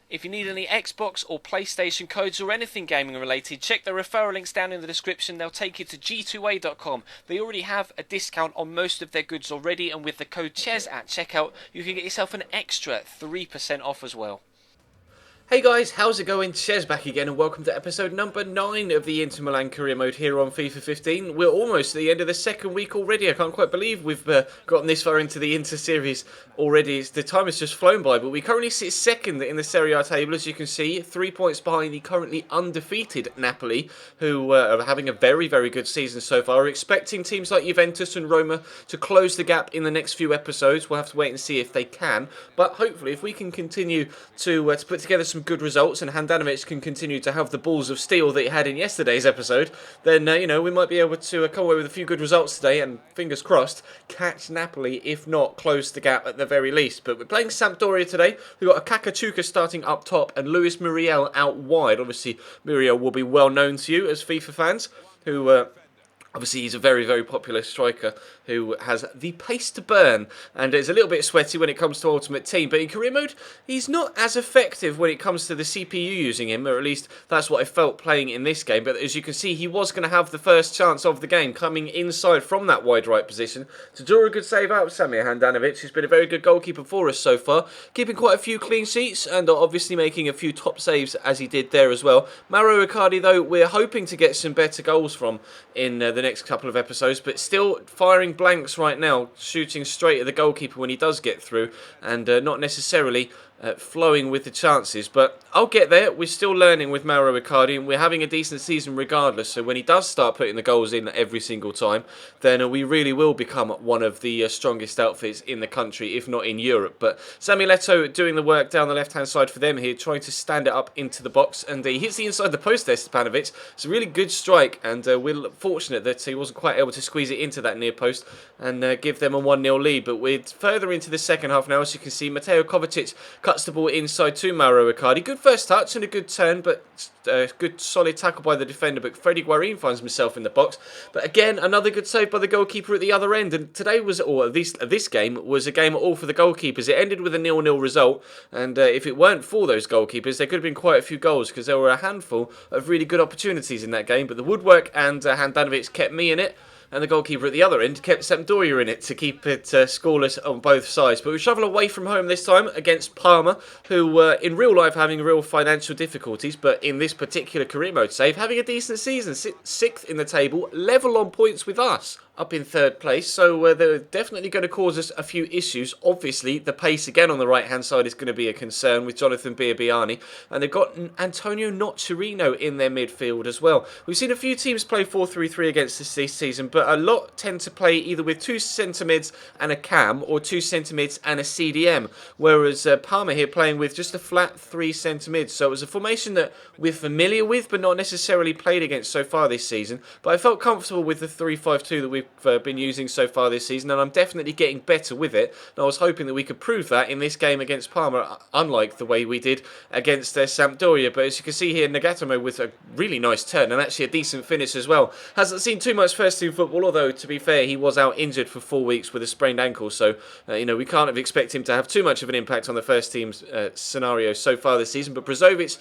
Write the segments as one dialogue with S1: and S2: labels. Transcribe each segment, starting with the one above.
S1: If you need any Xbox or PlayStation codes or anything gaming related, check the referral links down in the description. They'll take you to g2a.com. They already have a discount on most of their goods already, and with the code CHES at checkout, you can get yourself an extra 3% off as well.
S2: Hey guys, how's it going? Chez back again and welcome to episode number 9 of the Inter Milan career mode here on FIFA 15. We're almost at the end of the second week already. I can't quite believe we've gotten this far into the Inter series already. The time has just flown by, but we currently sit second in the Serie A table, as you can see, 3 points behind the currently undefeated Napoli, who are having a very, very good season so far. We're expecting teams like Juventus and Roma to close the gap in the next few episodes. We'll have to wait and see if they can, but hopefully if we can continue to put together some good results and Handanovic can continue to have the balls of steel that he had in yesterday's episode, then we might be able to come away with a few good results today and, fingers crossed, catch Napoli, if not close the gap at the very least. But we're playing Sampdoria today. We've got a Kakachuka starting up top and Luis Muriel out wide. Obviously Muriel will be well known to you as FIFA fans, who obviously he's a very, very popular striker who has the pace to burn and is a little bit sweaty when it comes to Ultimate Team. But in career mode, he's not as effective when it comes to the CPU using him, or at least that's what I felt playing in this game. But as you can see, he was going to have the first chance of the game coming inside from that wide right position to draw a good save out of Samir Handanovic, who's been a very good goalkeeper for us so far, keeping quite a few clean sheets and obviously making a few top saves as he did there as well. Mauro Icardi, though, we're hoping to get some better goals from in the next couple of episodes, but still firing blanks right now, shooting straight at the goalkeeper when he does get through, and not necessarily flowing with the chances. But I'll get there. We're still learning with Mauro Icardi, and we're having a decent season regardless. So when he does start putting the goals in every single time, then we really will become one of the strongest outfits in the country, if not in Europe. But Sami Leto doing the work down the left-hand side for them here, trying to stand it up into the box, and he hits the inside the post there, Stepanovic. It's a really good strike, and we're fortunate that he wasn't quite able to squeeze it into that near post and give them a 1-0 lead. But we're further into the second half now, as you can see. Mateo Kovacic cuts the ball inside to Mauro Icardi. Good first touch and a good turn, but good solid tackle by the defender. But Freddy Guarin finds himself in the box. But again, another good save by the goalkeeper at the other end. And today was, or this game was a game all for the goalkeepers. It ended with a 0-0 result. And if it weren't for those goalkeepers, there could have been quite a few goals, because there were a handful of really good opportunities in that game. But the woodwork and Handanovic kept me in it, and the goalkeeper at the other end kept Sampdoria in it to keep it scoreless on both sides. But we travel away from home this time against Parma, who were in real life having real financial difficulties, but in this particular career mode save, having a decent season, 6th in the table, level on points with us, up in 3rd place. So they're definitely going to cause us a few issues. Obviously, the pace again on the right-hand side is going to be a concern with Jonathan Biabiani. And they've got Antonio Nocerino in their midfield as well. We've seen a few teams play 4-3-3 against us this season, but a lot tend to play either with 2 centre-mids and a cam, or 2 centre-mids and a CDM. Whereas Parma here playing with just a flat 3 centre-mids. So it was a formation that we're familiar with, but not necessarily played against so far this season. But I felt comfortable with the 3-5-2 that we've been using so far this season, and I'm definitely getting better with it. And I was hoping that we could prove that in this game against Parma, unlike the way we did against Sampdoria. But as you can see here, Nagatomo with a really nice turn and actually a decent finish as well. Hasn't seen too much first team football, although to be fair, he was out injured for 4 weeks with a sprained ankle, so we can't expect him to have too much of an impact on the first team's scenario so far this season. But Brozovic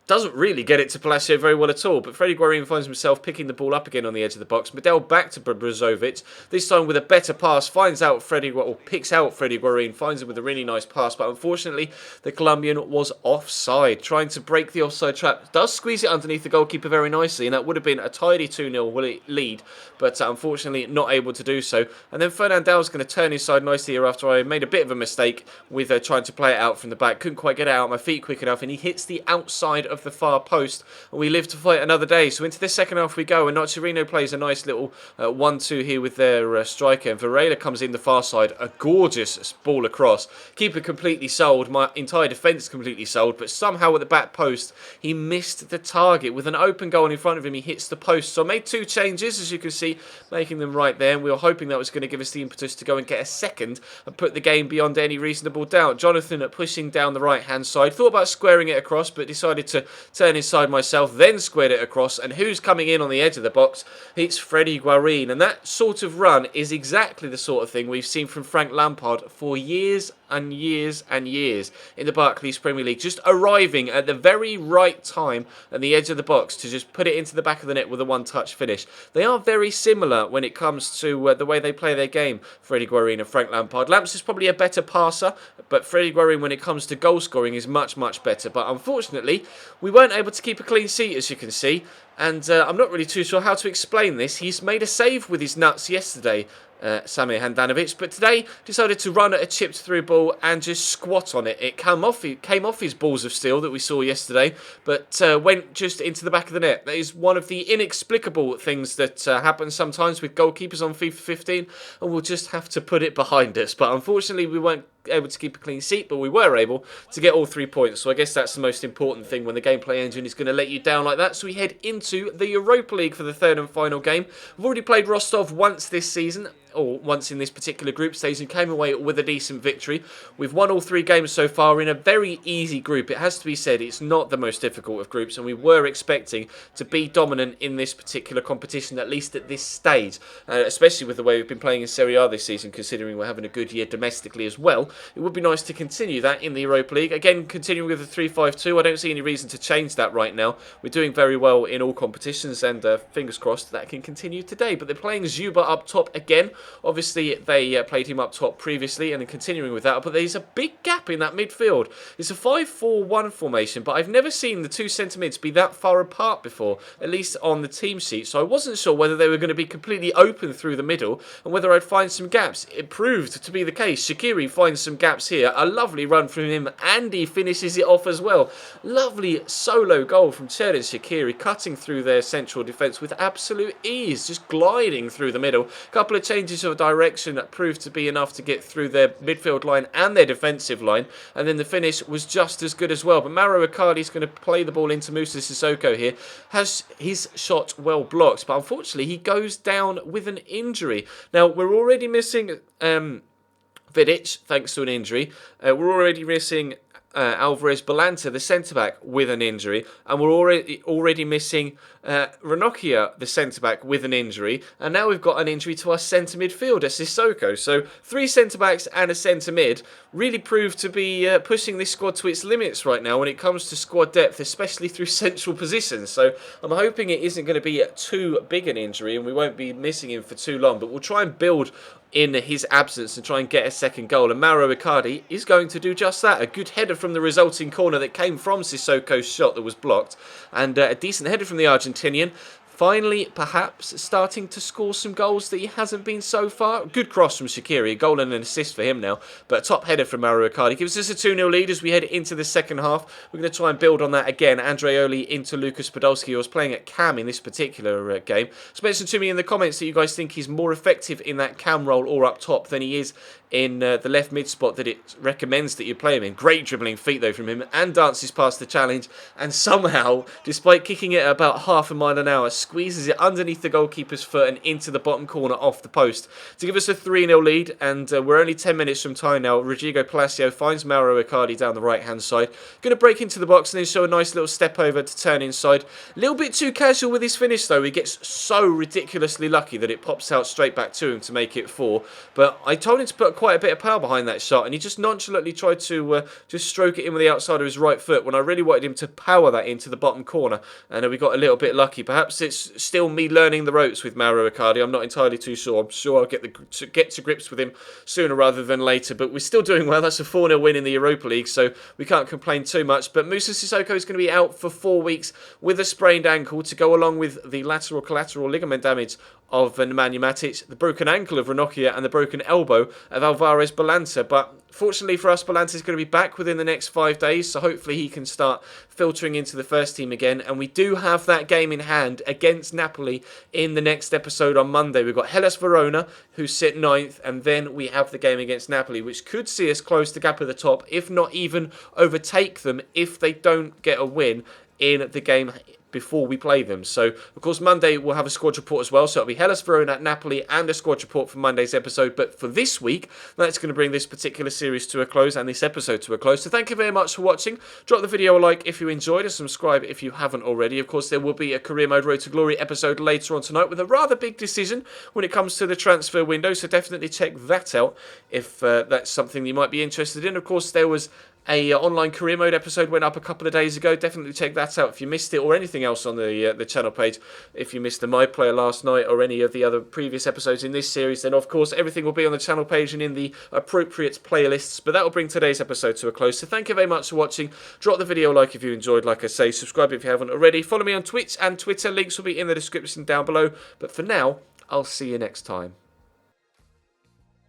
S2: doesn't really get it to Palacio very well at all, but Freddy Guarin finds himself picking the ball up again on the edge of the box. Medel back to Brozovic, this time with a better pass, picks out Freddy Guarin, finds him with a really nice pass, but unfortunately the Colombian was offside, trying to break the offside trap, does squeeze it underneath the goalkeeper very nicely, and that would have been a tidy 2-0 lead, but unfortunately not able to do so. And then Fernandel's going to turn inside nicely here after I made a bit of a mistake with trying to play it out from the back, couldn't quite get it out on my feet quick enough, and he hits the outside of the far post, and we live to fight another day. So into the second half we go, and Nocerino plays a nice little 1-2 here with their striker, and Varela comes in the far side, a gorgeous ball across, keeper completely sold, my entire defence completely sold, but somehow at the back post he missed the target. With an open goal in front of him, he hits the post. So I made 2 changes, as you can see, making them right there, and we were hoping that was going to give us the impetus to go and get a second and put the game beyond any reasonable doubt. Jonathan pushing down the right hand side, thought about squaring it across, but decided to turn inside myself, then squared it across, and who's coming in on the edge of the box? It's Freddie Guarin, and that sort of run is exactly the sort of thing we've seen from Frank Lampard for years and years and years in the Barclays Premier League, just arriving at the very right time at the edge of the box to just put it into the back of the net with a one-touch finish. They are very similar when it comes to the way they play their game, Freddie Guarin and Frank Lampard. Lamps is probably a better passer, but Freddie Guarin, when it comes to goal scoring, is much, much better. But unfortunately, we weren't able to keep a clean sheet, as you can see, and I'm not really too sure how to explain this. He's made a save with his nuts yesterday, Samir Handanovic, but today decided to run at a chipped through ball and just squat on it. It came off his balls of steel that we saw yesterday, but went just into the back of the net. That is one of the inexplicable things that happens sometimes with goalkeepers on FIFA 15, and we'll just have to put it behind us. But unfortunately, we weren't able to keep a clean sheet, but we were able to get all 3 points. So I guess that's the most important thing when the gameplay engine is going to let you down like that. So we head into the Europa League for the third and final game. We've already played Rostov once this season, or once in this particular group stage, and came away with a decent victory. We've won all 3 games so far in a very easy group. It has to be said, it's not the most difficult of groups, and we were expecting to be dominant in this particular competition, at least at this stage, especially with the way we've been playing in Serie A this season, considering we're having a good year domestically as well. It would be nice to continue that in the Europa League. Again, continuing with the 3-5-2, I don't see any reason to change that right now. We're doing very well in all competitions, and fingers crossed that can continue today. But they're playing Zuba up top again. Obviously, they played him up top previously, and then continuing with that. But there's a big gap in that midfield. It's a 5-4-1 formation, but I've never seen the 2 centre mids be that far apart before, at least on the team sheet. So I wasn't sure whether they were going to be completely open through the middle, and whether I'd find some gaps. It proved to be the case. Shaqiri finds some gaps here. A lovely run from him, and he finishes it off as well. Lovely solo goal from Xherdan Shaqiri, cutting through their central defence with absolute ease, just gliding through the middle. A couple of changes of direction that proved to be enough to get through their midfield line and their defensive line, and then the finish was just as good as well. But Mauro Icardi's going to play the ball into Moussa Sissoko here. Has his shot well blocked, but unfortunately he goes down with an injury. Now, we're already missing Vidic, thanks to an injury. We're already missing Alvarez Balanta, the centre-back, with an injury. And we're already missing Ranocchia, the centre-back, with an injury. And now we've got an injury to our centre midfielder, Sissoko. So 3 centre-backs and a centre-mid really prove to be pushing this squad to its limits right now when it comes to squad depth, especially through central positions. So I'm hoping it isn't going to be too big an injury and we won't be missing him for too long. But we'll try and build in his absence and try and get a second goal. And Mauro Icardi is going to do just that. A good header from the resulting corner that came from Sissoko's shot that was blocked. And a decent header from the Argentinian. Finally, perhaps, starting to score some goals that he hasn't been so far. Good cross from Shaqiri, a goal and an assist for him now. But a top header from Mauro Icardi gives us a 2-0 lead as we head into the second half. We're going to try and build on that again. Andreoli into Lucas Podolski, who was playing at cam in this particular game. So mention to me in the comments that you guys think he's more effective in that cam role or up top than he is in the left mid spot that it recommends that you play him in. Great dribbling feet though from him, and dances past the challenge, and somehow, despite kicking it at about half a mile an hour, squeezes it underneath the goalkeeper's foot and into the bottom corner off the post to give us a 3-0 lead. And we're only 10 minutes from time now. Rodrigo Palacio finds Mauro Icardi down the right hand side, going to break into the box and then show a nice little step over to turn inside. A little bit too casual with his finish though. He gets so ridiculously lucky that it pops out straight back to him to make it 4. But I told him to put quite a bit of power behind that shot, and he just nonchalantly tried to just stroke it in with the outside of his right foot when I really wanted him to power that into the bottom corner, and we got a little bit lucky. Perhaps it's still me learning the ropes with Mauro Icardi. I'm not entirely too sure. I'm sure I'll get to grips with him sooner rather than later, but we're still doing well. That's a 4-0 win in the Europa League, so we can't complain too much. But Moussa Sissoko is going to be out for 4 weeks with a sprained ankle to go along with the lateral collateral ligament damage of Nemanja Matic, the broken ankle of Ranocchia, and the broken elbow of Alvarez Balanta. But fortunately for us, Balanta is going to be back within the next 5 days, so hopefully he can start filtering into the first team again. And we do have that game in hand against Napoli in the next episode on Monday. We've got Hellas Verona, who sit 9th, and then we have the game against Napoli, which could see us close the gap at the top, if not even overtake them if they don't get a win in the game before we play them. So, of course, Monday we'll have a squad report as well. So it'll be Hellas Verona, Napoli, and a squad report for Monday's episode. But for this week, that's going to bring this particular series to a close and this episode to a close. So thank you very much for watching. Drop the video a like if you enjoyed it. Subscribe if you haven't already. Of course, there will be a Career Mode Road to Glory episode later on tonight with a rather big decision when it comes to the transfer window. So definitely check that out if that's something you might be interested in. Of course, there was a online career mode episode went up a couple of days ago. Definitely check that out if you missed it, or anything else on the channel page. If you missed the My Player last night or any of the other previous episodes in this series, then of course everything will be on the channel page and in the appropriate playlists. But that will bring today's episode to a close. So thank you very much for watching. Drop the video a like if you enjoyed, like I say. Subscribe if you haven't already. Follow me on Twitch and Twitter. Links will be in the description down below. But for now, I'll see you next time.